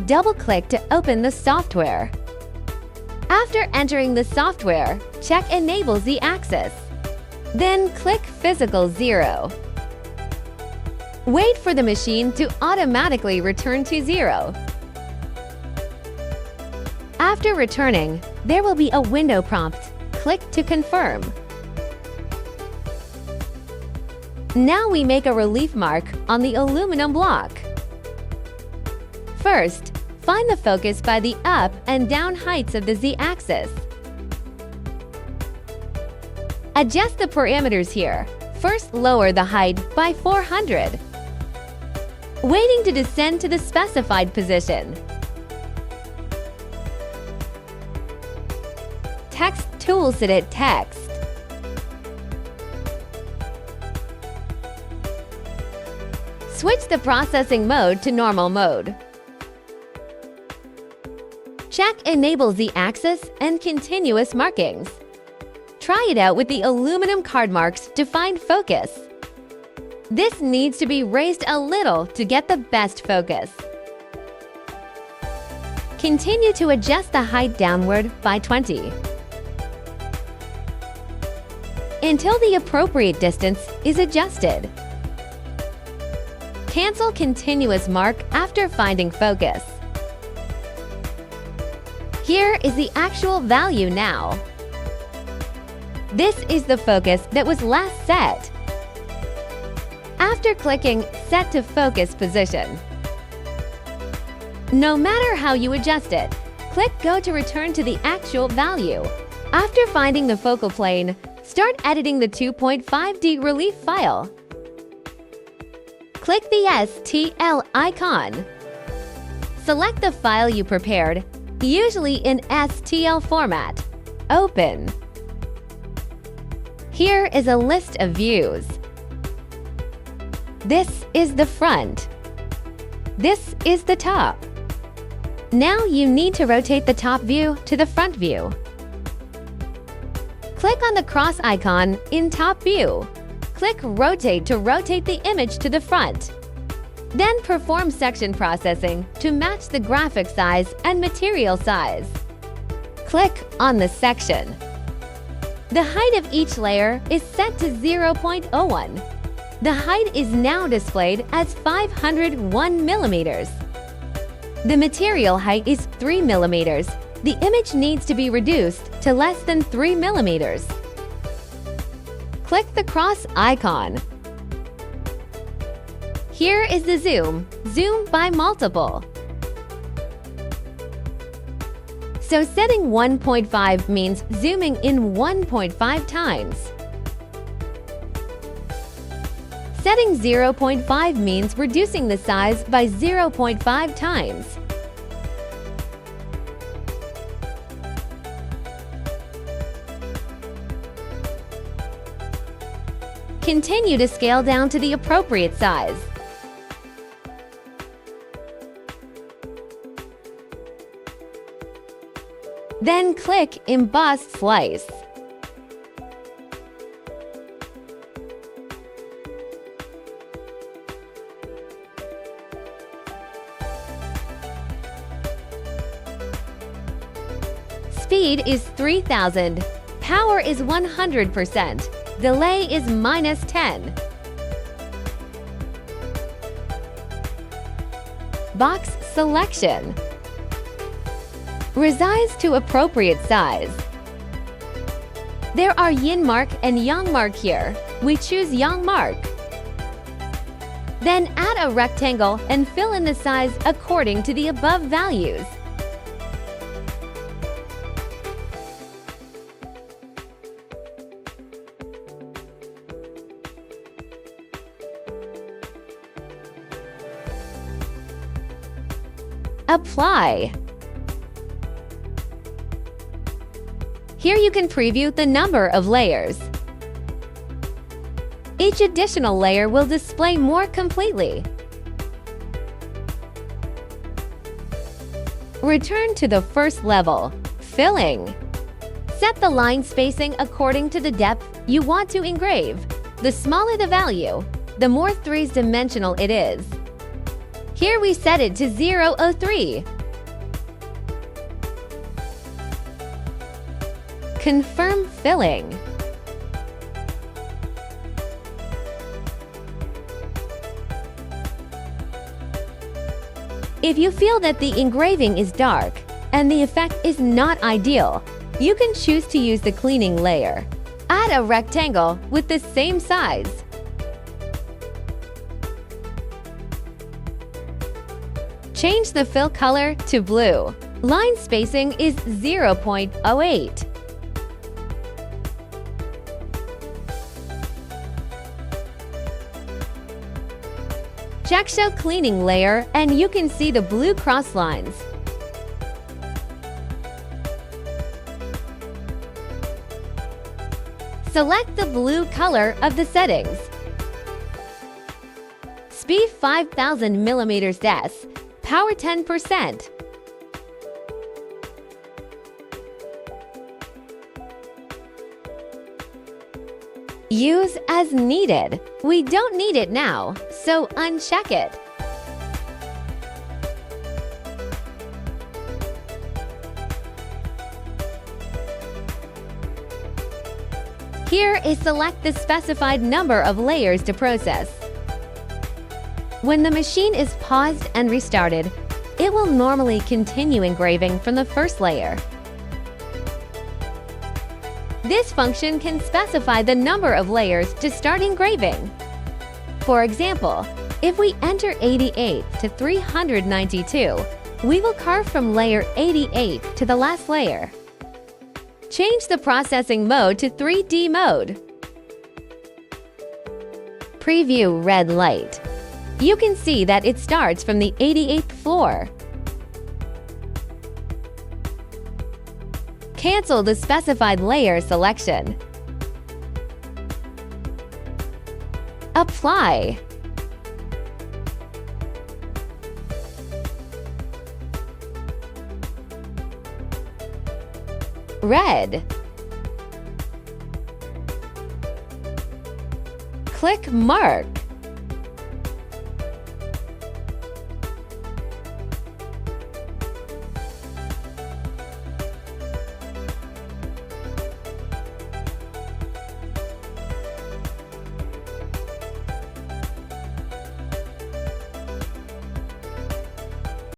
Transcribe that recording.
double-click to open the software. After entering the software, check Enable Z-axis. Then click Physical 0. Wait for the machine to automatically return to 0. After returning, there will be a window prompt. Click to confirm. Now we make a relief mark on the aluminum block. First, find the focus by the up and down heights of the Z-axis. Adjust the parameters here. First, lower the height by 400. Waiting to descend to the specified position. Text tools edit text. Switch the processing mode to normal mode. Check Enable Z-axis and continuous markings. Try it out with the aluminum card marks to find focus. This needs to be raised a little to get the best focus. Continue to adjust the height downward by 20 until the appropriate distance is adjusted. Cancel continuous mark after finding focus. Here is the actual value now. This is the focus that was last set. After clicking Set to Focus Position. No matter how you adjust it, click Go to return to the actual value. After finding the focal plane, start editing the 2.5D relief file. Click the STL icon. Select the file you prepared, usually in STL format. Open. Here is a list of views. This is the front. This is the top. Now you need to rotate the top view to the front view. Click on the cross icon in top view. Click Rotate to rotate the image to the front. Then perform section processing to match the graphic size and material size. Click on the section. The height of each layer is set to 0.01. The height is now displayed as 501 millimeters. The material height is 3 millimeters. The image needs to be reduced to less than 3 millimeters. Click the cross icon. Here is the zoom. Zoom by multiple. So setting 1.5 means zooming in 1.5 times. Setting 0.5 means reducing the size by 0.5 times. Continue to scale down to the appropriate size. Then click Emboss Slice. Speed is 3000. Power is 100%. Delay is -10. Box selection. Resize to appropriate size. There are yin mark and yang mark here. We choose yang mark. Then add a rectangle and fill in the size according to the above values. Apply. Here you can preview the number of layers. Each additional layer will display more completely. Return to the first level, filling. Set the line spacing according to the depth you want to engrave. The smaller the value, the more 3-dimensional it is. Here we set it to 0.03. Confirm filling. If you feel that the engraving is dark and the effect is not ideal, you can choose to use the cleaning layer. Add a rectangle with the same size. Change the fill color to blue. Line spacing is 0.08. Check Show Cleaning layer and you can see the blue cross lines. Select the blue color of the settings. Speed 5000 mm des. Power 10%. Use as needed. We don't need it now, so uncheck it. Here is select the specified number of layers to process. When the machine is paused and restarted, it will normally continue engraving from the first layer. This function can specify the number of layers to start engraving. For example, if we enter 88 to 392, we will carve from layer 88 to the last layer. Change the processing mode to 3D mode. Preview red light. You can see that it starts from the 88th floor. Cancel the specified layer selection. Apply. Red. Click Mark.